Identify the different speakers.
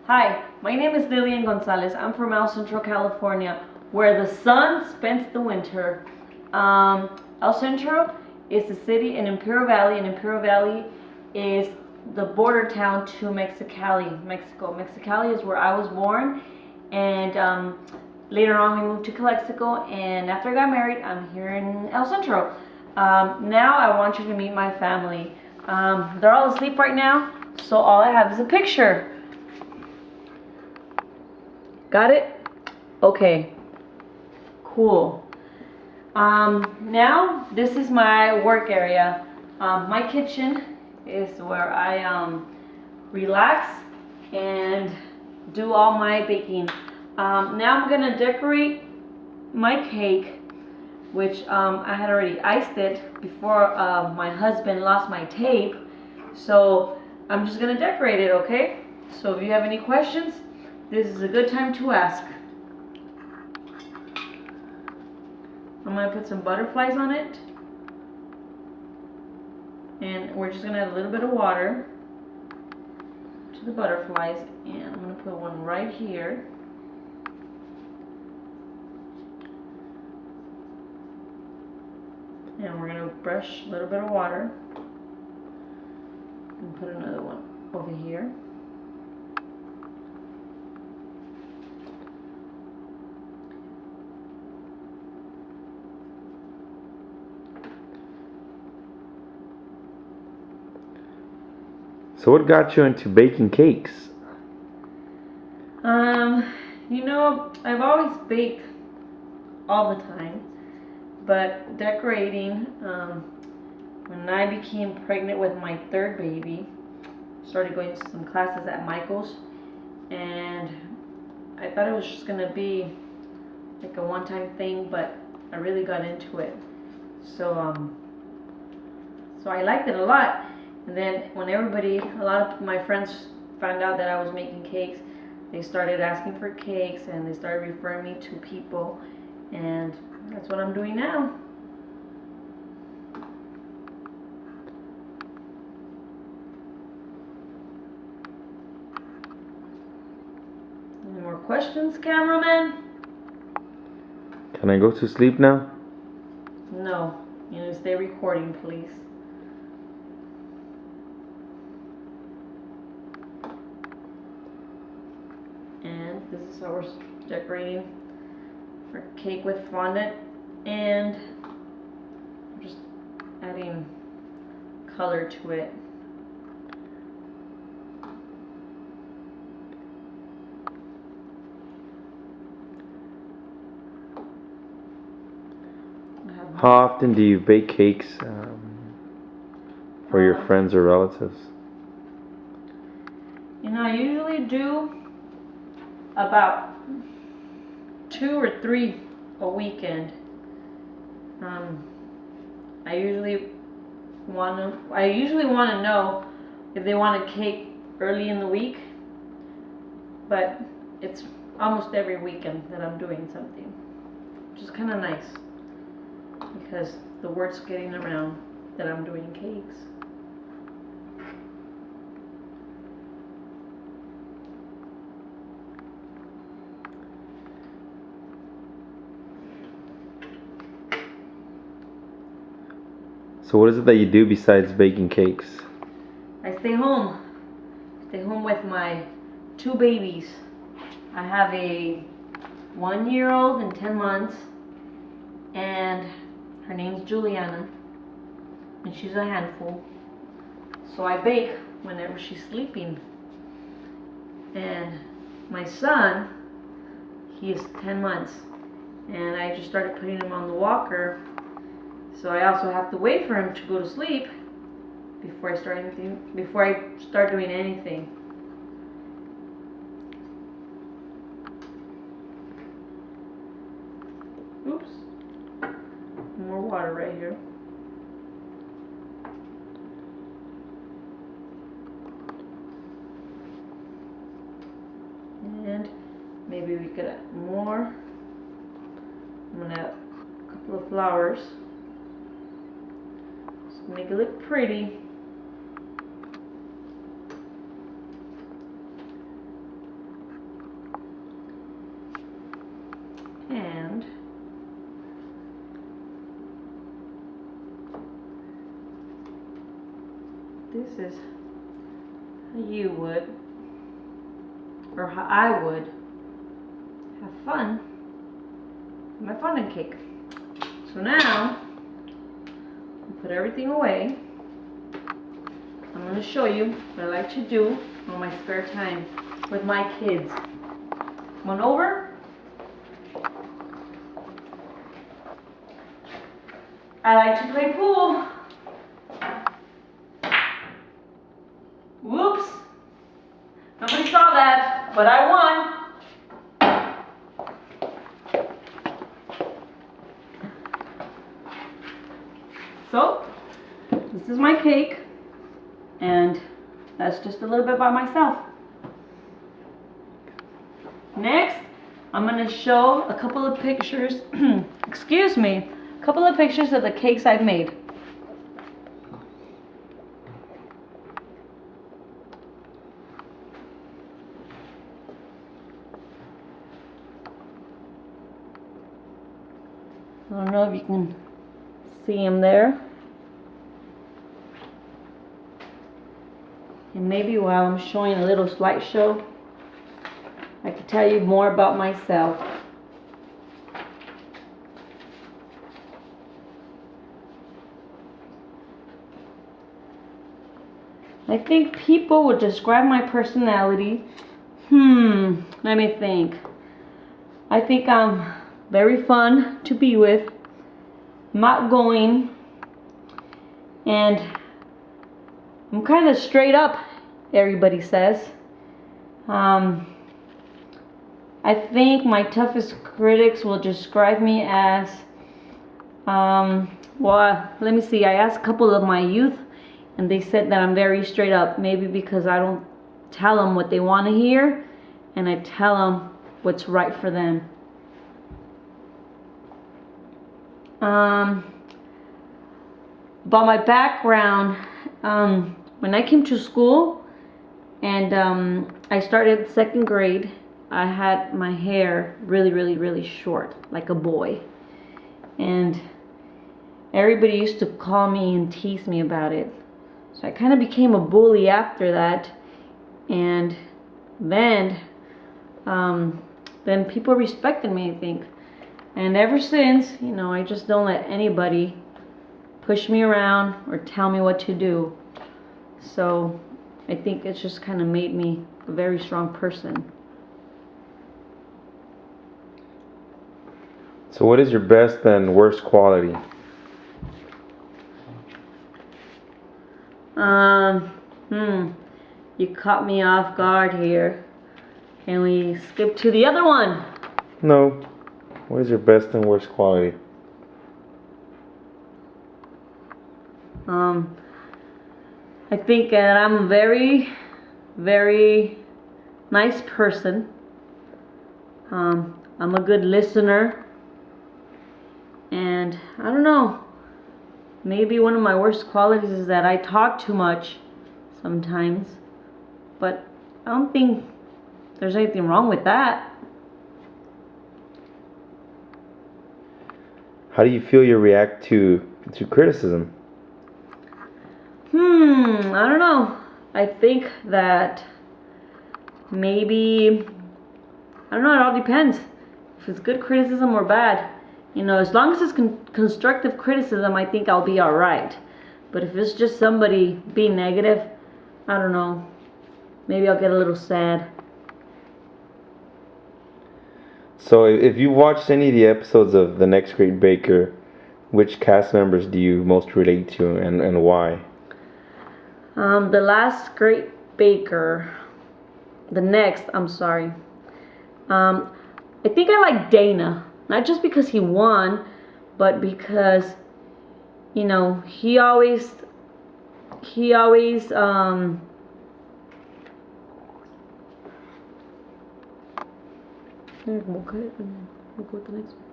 Speaker 1: Hi, my name is Lillian Gonzalez. I'm from El Centro, California, where the sun spends the winter. El Centro is the city in Imperial Valley, and Imperial Valley is the border town to Mexicali, Mexico. Mexicali is where I was born, and later on we moved to Calexico, and after I got married, I'm here in El Centro. Now I want you to meet my family. They're all asleep right now, so all I have is a picture. Got it? Okay. Cool. Now this is my work area. My kitchen is where I relax and do all my baking. Now I'm gonna decorate my cake, which I had already iced it before my husband lost my tape. So I'm just gonna decorate it, okay? So if you have any questions, this is a good time to ask. I'm going to put some butterflies on it. And we're just going to add a little bit of water to the butterflies. And I'm going to put one right here. And we're going to brush a little bit of water. And put another one over here.
Speaker 2: So what got you into baking cakes?
Speaker 1: You know, I've always baked all the time, but decorating, when I became pregnant with my third baby, started going to some classes at Michael's, and I thought it was just gonna be like a one-time thing, but I really got into it. So I liked it a lot. And then when a lot of my friends found out that I was making cakes, they started asking for cakes and they started referring me to people, and that's what I'm doing now. Any more questions, cameraman?
Speaker 2: Can I go to sleep now?
Speaker 1: No, you need to stay recording, please. And this is how we're decorating our cake with fondant, and just adding color to it.
Speaker 2: How often do you bake cakes for your friends or relatives?
Speaker 1: You know, I usually do about 2 or 3 a weekend. I usually want to know if they want a cake early in the week, but it's almost every weekend that I'm doing something, which is kind of nice because the word's getting around that I'm doing cakes.
Speaker 2: So what is it that you do besides baking cakes?
Speaker 1: I stay home. Stay home with my 2 babies. I have a 1-year-old and 10 months, and her name's Juliana, and she's a handful. So I bake whenever she's sleeping. And my son, he is 10 months, and I just started putting him on the walker, so I also have to wait for him to go to sleep before I start doing anything. Oops, more water right here. And maybe we could add more. I'm gonna add a couple of flowers just to make it look pretty. this is how you would, or how I would, have fun with my fondant cake. So now, I'll put everything away. I'm going to show you what I like to do on my spare time with my kids. Come on over. I like to play pool. Whoops. Nobody saw that, but I won. So, this is my cake, and that's just a little bit by myself. Next, I'm going to show a couple of pictures, excuse me, a couple of pictures of the cakes I've made. I don't know if you can see them there. And maybe while I'm showing a little slideshow, I can tell you more about myself. I think people would describe my personality. Let me think. I think I'm very fun to be with, outgoing, and I'm kind of straight up, everybody says. I think my toughest critics will describe me as, well, let me see, I asked a couple of my youth, and they said that I'm very straight up, maybe because I don't tell them what they want to hear, and I tell them what's right for them. About my background, when I came to school and I started second grade, I had my hair really short, like a boy, and everybody used to call me and tease me about it. So I kind of became a bully after that, and then people respected me, I think. And ever since, you know, I just don't let anybody push me around or tell me what to do. So I think it's just kind of made me a very strong person.
Speaker 2: So what is your best and worst quality?
Speaker 1: You caught me off guard here. Can we skip to the other one?
Speaker 2: No. What is your best and worst quality?
Speaker 1: I think that I'm a very nice person. I'm a good listener. And I don't know, maybe one of my worst qualities is that I talk too much sometimes. But I don't think there's anything wrong with that.
Speaker 2: How do you feel you react to criticism?
Speaker 1: I don't know. I think that maybe, I don't know, it all depends. If it's good criticism or bad. You know, as long as it's constructive criticism, I think I'll be alright. But if it's just somebody being negative, I don't know. Maybe I'll get a little sad.
Speaker 2: So if you watched any of the episodes of The Next Great Baker, which cast members do you most relate to, and why?
Speaker 1: The last Great Baker, I'm sorry. I think I like Dana, not just because he won, but because, you know, he always we'll cut it and we'll go with the next one.